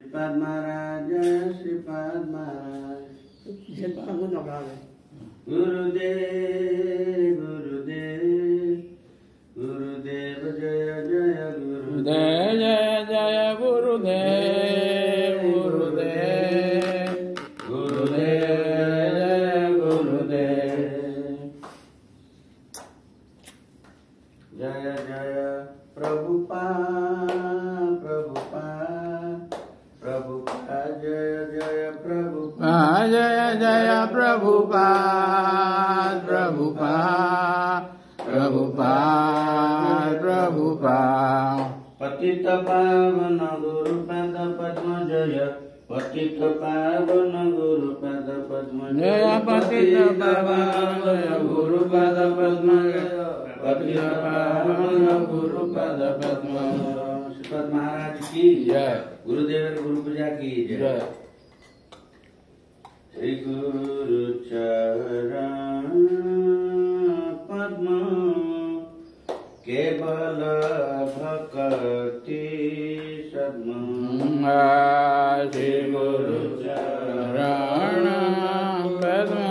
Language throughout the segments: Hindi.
श्रीपाद महाराज जय श्रीपाद महाराज। गुरुदेव गुरुदेव गुरुदेव जय जय गुरुदेव जय जय गुरुदेव गुरुदेव गुरुदेव जय गुरुदेव। जय जय प्रभुपाद प्रभुपाद प्रभुपाद जय जय प्रभुपाद जय जय प्रभुपाद प्रभुपाद प्रभुपाद प्रभुपाद। पतित पावन गुरुपद पद्म जय पतित पावन गुरुपद पद्म जय पतित पावन गुरुपद पद्म पतित पावन गुरुपद पद्म। श्रीपाद महाराज की जय। गुरुदेव गुरु पूजा की जय। श्री गुरु चरण पद्म केवल भक्ति सद्म। श्री गुरु चरण पद्म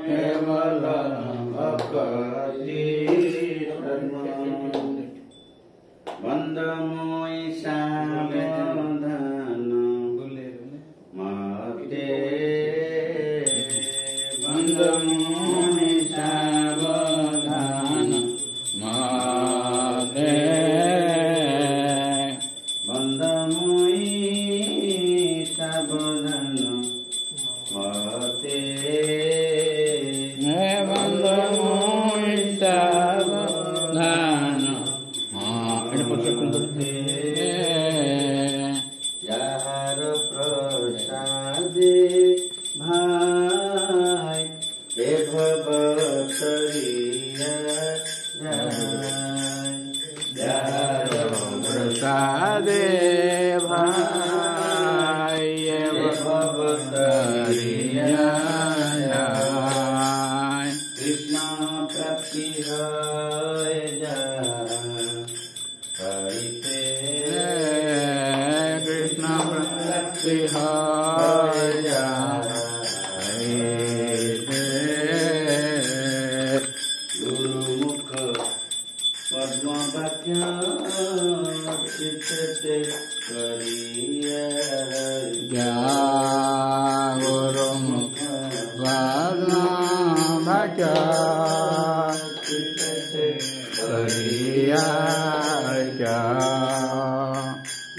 केवल भक्ति सद्म। बंद मोई सावधान माते बंद मोई सावधान माते बंद मोई सावधान माते बंद मोई सावधान यार प्रसादे भाई भवतरिया यार प्रसादे भाई भवतरिया कृष्ण प्राप्ति है कृष्ण भक्ति गुरुमुख पद्म वाक्य चित्ते करिया गुरुमुख पद्म वाक्य चित्ते करिया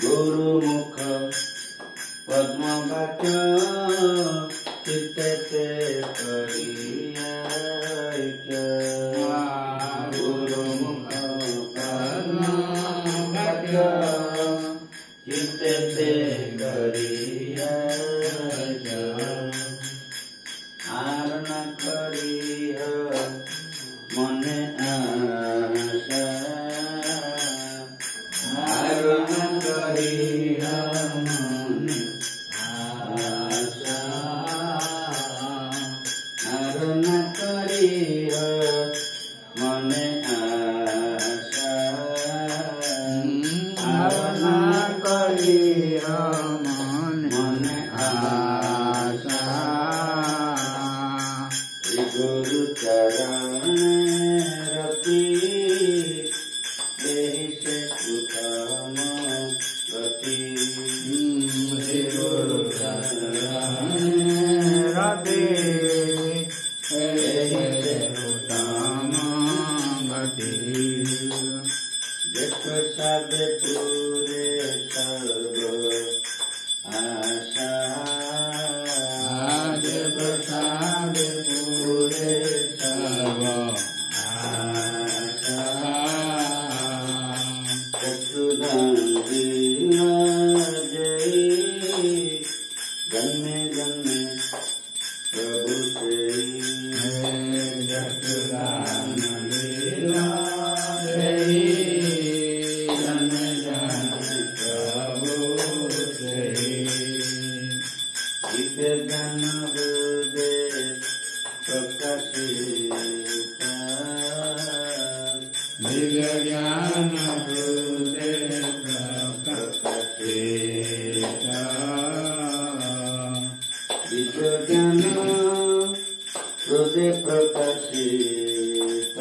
गुरुमुख पद्म वाक्य चित्ते करिया गुरुमुख पद्म वाक्य चित्ते करिया आरण करिह मने आशा आरण करिह मने आशा आरण करिह मने आशा आरण करिह मने आशा। गुरु चरण रति देहि से उत्तम गति। गुरु चरण रति देहि से उत्तम गति। देख सब पूरे सर्व आशा प्रसाद पूरे सर्व आशा। चक्षुदान जय जन्मे जन्मे प्रभु से चक्षुदान लीला जय जन्मे जन्मे प्रभु से। ज्ञान बुद्धे प्रकाशिता दिव्य ज्ञान बुद्धे प्रकाशिता विज्ञान हृदय प्रकाशित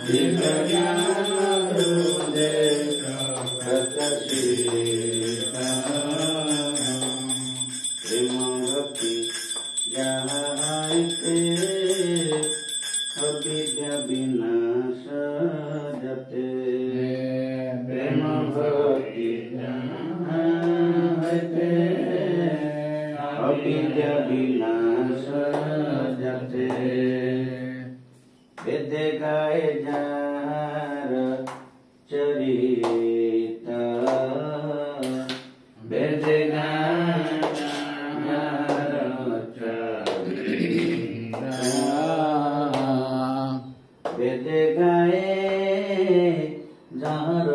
विज्ञान हृदय प्रकाशित प्रेम भक्ति जाते अविद्या विनाश जते प्रेम भक्ति जाते अविद्या विनाश जते वेद गाय जार चरित वेद गाय जार चरित वेद गाए जार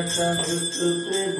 चरित वेद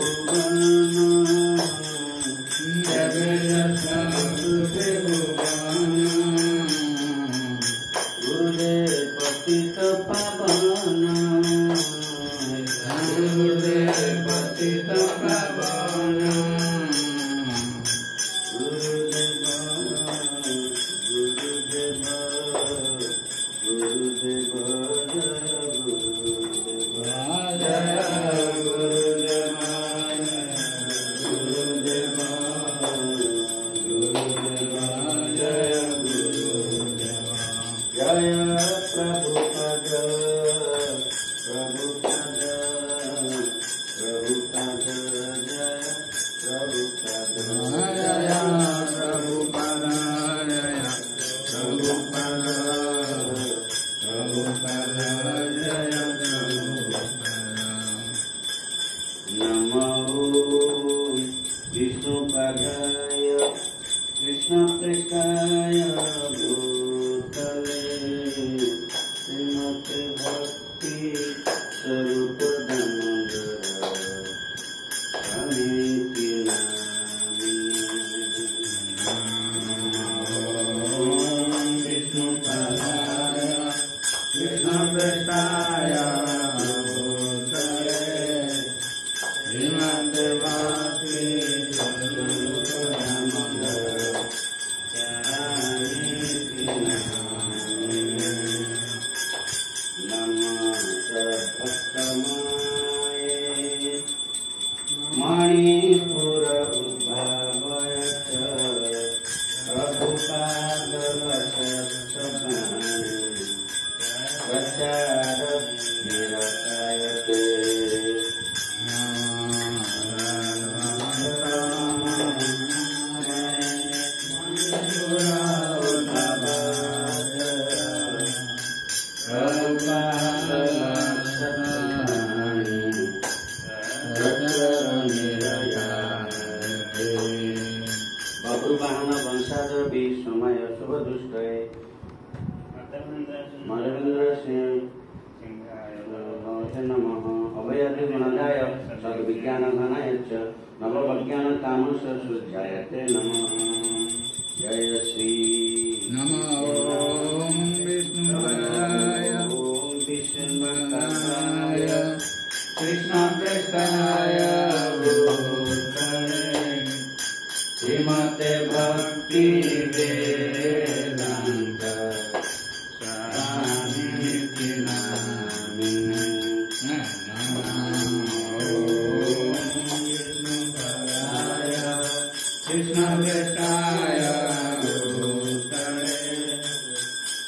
Krishna Prestaya श्रीमते भक्ति वेदांत स्वामी नामिने कृष्ण कृष्णाय भूतले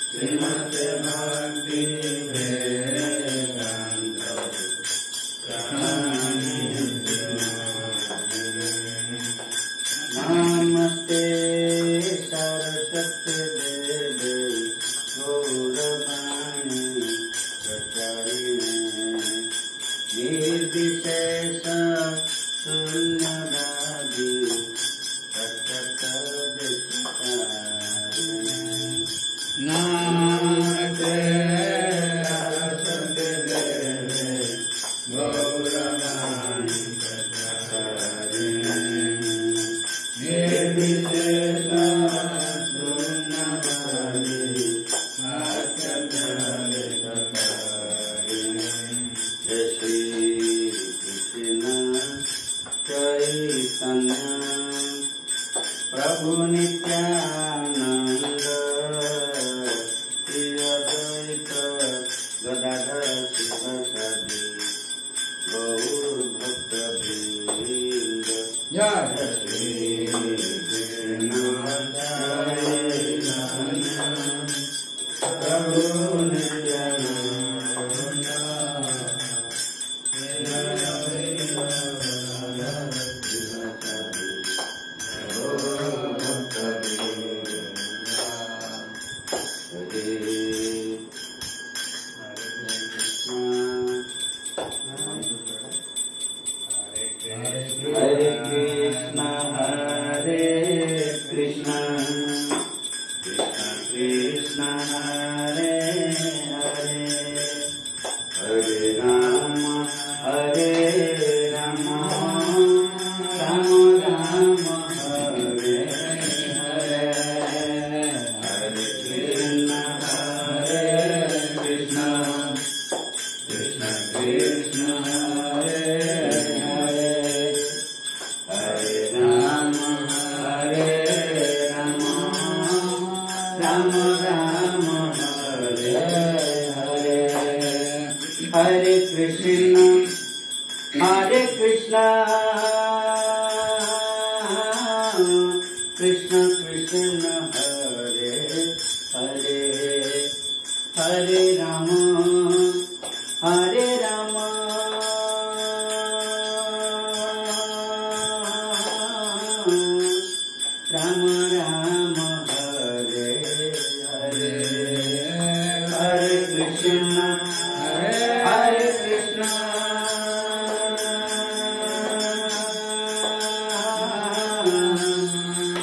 श्रीमते भक्ति वेदांत स्वामी नमस्ते सरस्वती देवी गौरवाणी प्रचारिणे निर्विशेष शून्यवादी नमस्ते सरस्वती देवी गौरवाणी प्रचारिणे निर्विशेष शून्यवादी जय श्री कृष्ण चैतन्य प्रभु नित्यानंद श्री अद्वैत गदाधर शिवसदि गौर भक्त वृंद जय श्री कृष्ण चैतन्य प्रभु Nityanand Hare Krishna, Hare Krishna, Krishna Krishna, Hare Hare, Hare Rama, Hare Rama, Rama Rama, Hare Hare, Hare Krishna, Hare Krishna, Krishna Krishna, Hare Hare, Hare Rama, Hare Rama, Rama Rama, Hare Hare, Hare Krishna, Hare Krishna,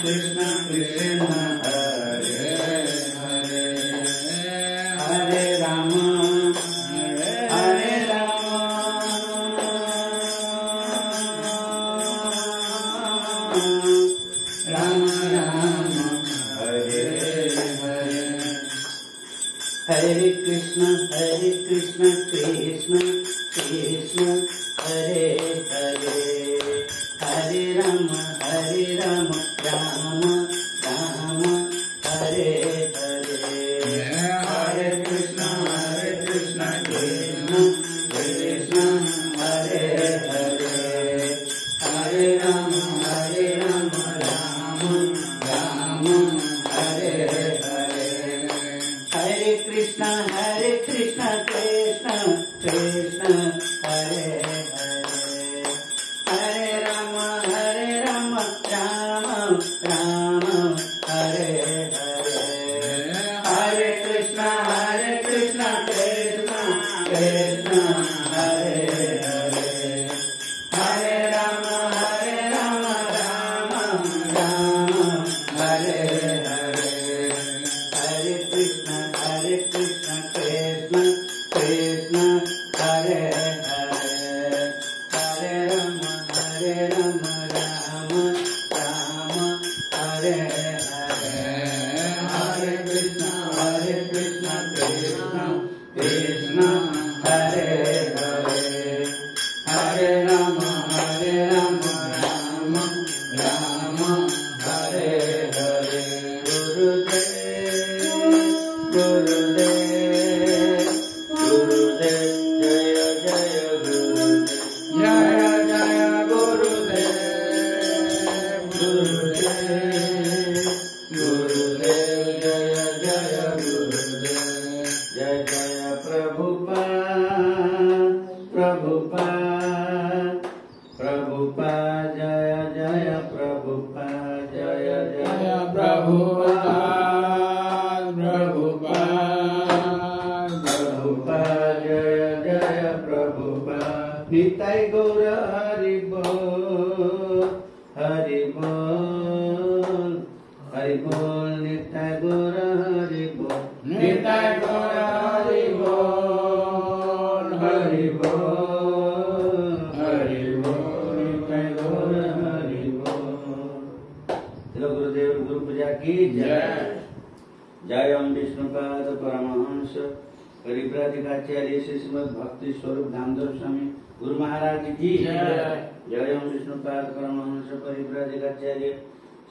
Krishna Krishna, Hare Hare, Hare Rama, Hare Rama, Rama Rama, Hare Hare, Hare Krishna, Hare Krishna, Krishna Krishna, Hare Hare, Hare Rama, Hare Rama, Rama Rama, Hare Hare, Hare Krishna, Krishna Krishna, Hare Hare, Hare Rama, Rama Rama, Hare Hare, Hare Krishna, Krishna Krishna, Hare Hare, Hare Rama, Rama Rama, Hare Hare, Hare Krishna, Krishna Krishna, Hare Hare, Hare Rama, Rama Rama, Hare Hare, Hare Krishna, Krishna Krishna, Hare Hare, Hare Rama, Rama Rama, Hare Hare, Hare Krishna, Krishna Krishna, Hare Hare, Hare Rama, Rama Hare Hare, Hare Krishna, Krishna Krishna, Hare Hare, Hare Rama, Rama Hare Prabhupada जय जय प्रभुपाद जय जय प्रभुपाद प्रभुपाद प्रभुपाद जय जय प्रभुपाद निताय गौर हरि बोल हरि बोल हरि बोल निताय गौर हरि बोल निताय गौर हरि बोल हरि बोल हरि बोल निताय गौर हरि बोल। चलो गुरुदेव गुरु पूजा की जय। जय ओम विष्णुपाद परमहंस परिव्राजकाचार्य श्री श्रीमद् भक्ति स्वरूप धामधर स्वामी गुरु महाराज की जय। जय ओम विष्णुपाद परमहंस परिव्राजकाचार्य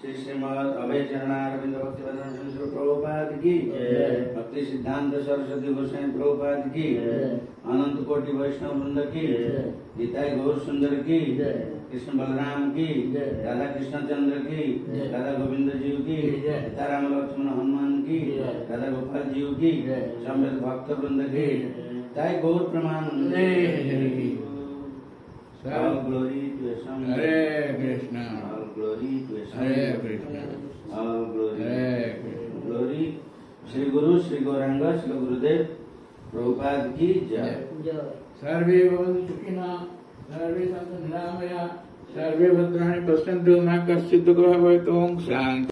श्री श्रीमद् अभय चरणारविंद भक्तिवेदांत स्वामी प्रभुपाद की जय। भक्ति सिद्धांत सरस्वती गोस्वामी प्रभुपाद की अनंत कोटि वैष्णव वृंद की निताय गौर सुंदर की कृष्ण बलराम की राधा कृष्ण चंद्र की राधा गोविंद जी की सीता राम लक्ष्मण हनुमान की राधा गोपाल जी की समवेत भक्त वृंद की ताय गौर प्रमानंदे। All glory to Sam. Hare Krishna All glory to Sam. Hare Krishna All glory. Hare Krishna Glory. Shri गुरु श्री गौरांग श्री गुरुदेव प्रभुपाद की जय। सर्वे भवन्तु सुखिनः सर्वे सन्तु निरामया सर्वे भद्राणि पश्यन्तु मा कश्चित् दुःखः भवेत्। ओम शांति।